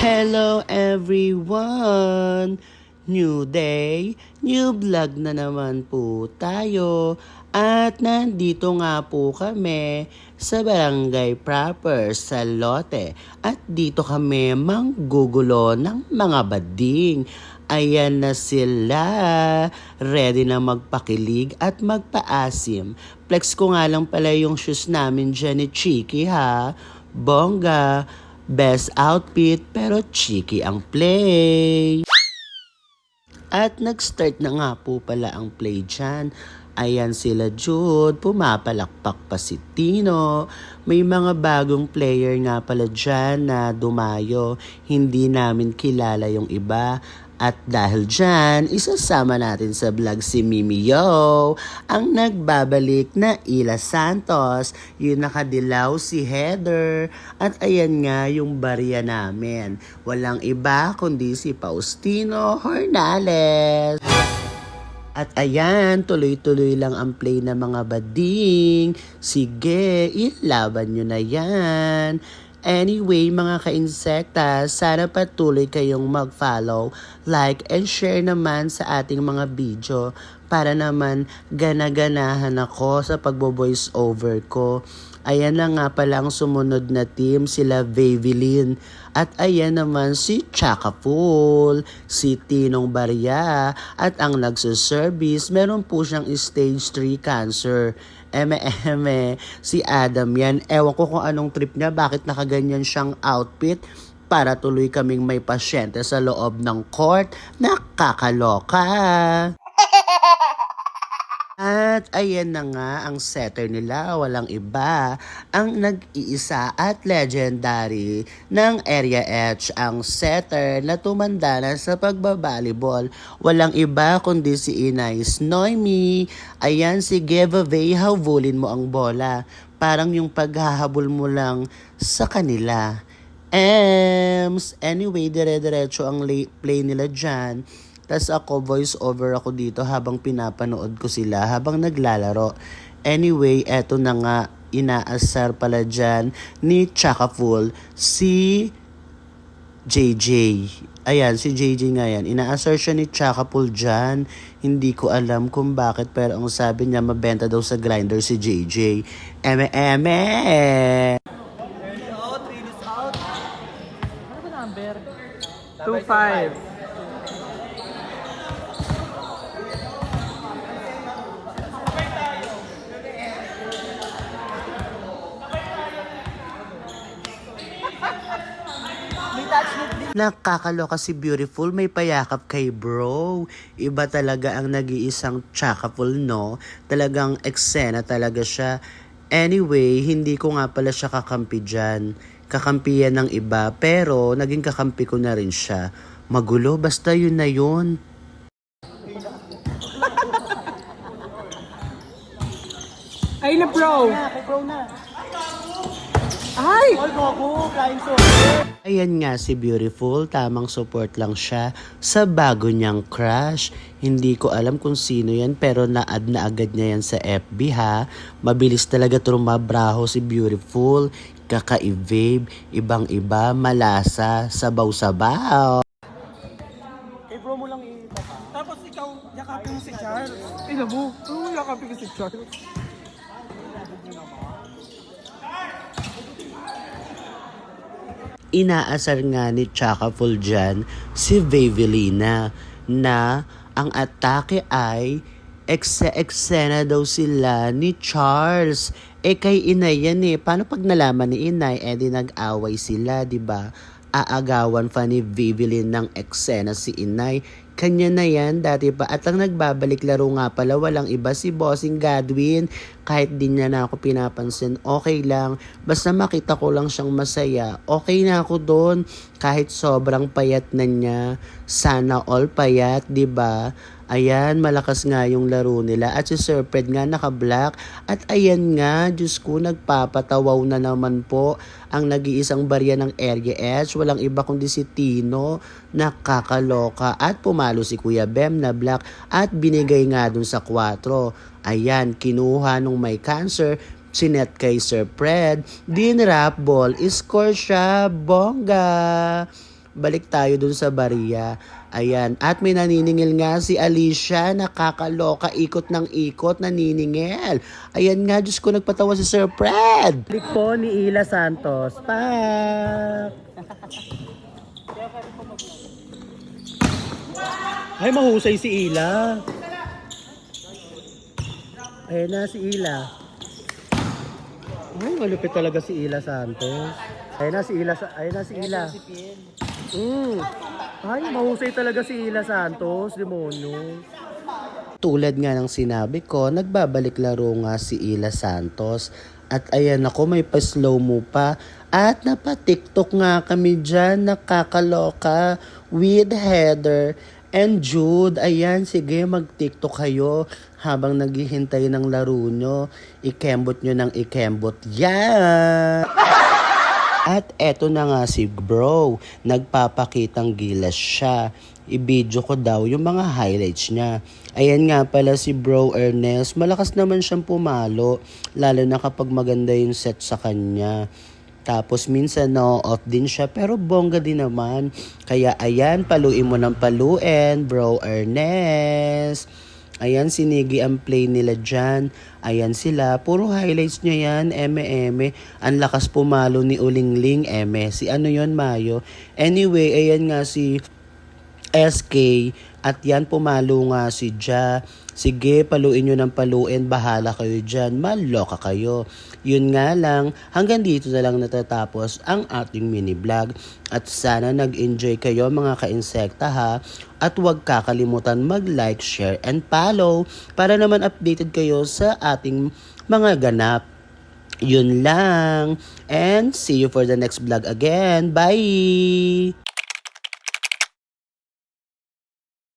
Hello everyone! New day, new vlog na naman po tayo. At nandito nga po kami sa barangay proper sa Lote. At dito kami manggugulo ng mga bading. Ayan na sila, ready na magpakilig at magpaasim. Flex ko nga lang pala yung shoes namin dyan ni Chiki ha. Bongga, best outfit pero cheeky ang play. At nag-start na nga po pala ang play dyan. Ayan sila Jude, pumapalakpak pa si Tino. May mga bagong player nga pala dyan na dumayo. Hindi namin kilala yung iba. At dahil dyan, isasama natin sa vlog si Mimi Yo, ang nagbabalik na Ila Santos, yung nakadilaw si Heather, at ayan nga yung barya namin. Walang iba kundi si Faustino Hornales. At ayan, tuloy-tuloy lang ang play ng mga bading. Sige, ilaban nyo na yan. Anyway, mga ka-insekta, sana patuloy kayong mag-follow, like, and share naman sa ating mga video para naman gana-ganahan ako sa pagbo-voice over ko. Ayan na nga pala ang sumunod na team, sila Vavilin. At ayan naman si Chakaful, si Tinong Barya, at ang nagsuservice, meron po siyang stage 3 cancer. Si Adam yan. Ewan ko kung anong trip niya, bakit nakaganyan siyang outfit. Para tuloy kaming may pasyente sa loob ng court. Nakakaloka. At ayan na nga ang setter nila, walang iba, ang nag-iisa at legendary ng Area H, ang setter na tumanda na sa pagbabalibol. Walang iba kundi si Inay's Noemi. Ayan, si giveaway, habulin mo ang bola. Parang yung paghahabol mo lang sa kanila. Anyway, dire-diretso ang play nila dyan. Tas ako, voice over ako dito habang pinapanood ko sila, habang naglalaro. Anyway, eto na nga, inaasar pala dyan ni Chakaful, si JJ. Ayan, si JJ nga yan. Inaasar siya ni Chakaful dyan. Hindi ko alam kung bakit, pero ang sabi niya, mabenta daw sa grinder si JJ. Eme! Out, Rinis out. Ano ba number? 2-5. Nakakaloka si Beautiful, may payakap kay bro. Iba talaga ang nag-iisang Chakaful, no? Talagang eksena talaga siya. Anyway, hindi ko nga pala siya kakampi dyan. Kakampi yan ng iba, pero naging kakampi ko na rin siya. Magulo, basta yun na yun. Ay na bro! Kay bro na. Ay! All gogo, flying soldier. Ayan nga si Beautiful, tamang support lang siya sa bago niyang crush. Hindi ko alam kung sino yan, pero na-add na agad niya yan sa FB ha. Mabilis talaga trumabraho si Beautiful. Kaka-evade, ibang-iba, malasa, sabaw-sabaw. Kay bro mo lang itapa. Tapos ikaw, yakapin mo si Charles. Ina mo, yakapin ko si Charles. Inaasar nga ni Chakaful dyan si Vavilina na ang atake ay eksena daw sila ni Charles. Kay Inay yan Paano pag nalaman ni Inay, di nag-away sila, di ba? Aagawan pa ni Vavilin ng eksena si Inay. Kanya na yan, dati pa. At ang nagbabalik laro nga pala, walang iba si Bossing Godwin. Kahit di niya na ako pinapansin, okay lang. Basta makita ko lang siyang masaya, okay na ako doon. Kahit sobrang payat na niya. Sana all payat, di ba? Ayan, malakas nga yung laro nila. At si Sir Fred nga naka-black. At ayan nga, Diyos ko, nagpapatawaw na naman po ang nag-iisang barya ng Area H. Walang iba kundi si Tino. Nakakaloka. At pumalo si Kuya Bem na black. At binigay nga dun sa 4. Ayan, kinuha nung may cancer. Sinet kay Sir Fred. Dinrap ball. Score siya. Bongga. balik tayo dun sa bariya. Ayan, at may naniningil nga si Alicia, nakakaloka, ikot ng ikot, naniningil. Ayan nga, Diyos ko, nagpatawa si Sir Fred. Balik po ni Ila Santos. Pak! Ay, mahusay si Ila. Ayan na si Ila. Ay, malupit talaga si Ila Santos. Ayan na si Ila. Ayan na si Ila. Ay, mahusay talaga si Ila Santos, demonyo. Tulad nga ng sinabi ko, nagbabalik laro nga si Ila Santos. At ayan ako, may pa-slow mo pa. At napa-TikTok nga kami dyan, nakakaloka, with Heather and Jude. Ayan, sige, mag-TikTok kayo habang naghihintay ng laro nyo. Ikembot nyo ng ikembot. Yan! At eto na nga si bro, nagpapakitang gilas siya. I-video ko daw yung mga highlights niya. Ayan nga pala si bro Ernest, malakas naman siyang pumalo, lalo na kapag maganda yung set sa kanya. Tapos minsan off din siya, pero bongga din naman. Kaya ayan, paluin mo ng paluin, bro Ernest. Ayan, sinigi ang play nila dyan. Ayan sila. Puro highlights niya yan. Eme. Ang lakas pumalo ni Ulingling. Eme. Si ano yon Mayo? Anyway, ayan nga si SK. At yan, pumalo nga si Ja. Sige, paluin nyo ng paluin. Bahala kayo dyan. Maloka kayo. Yun nga lang, hanggang dito na lang natatapos ang ating mini vlog. At sana nag-enjoy kayo mga ka-insekta ha. At huwag kakalimutan mag-like, share, and follow para naman updated kayo sa ating mga ganap. Yun lang. And see you for the next vlog again. Bye!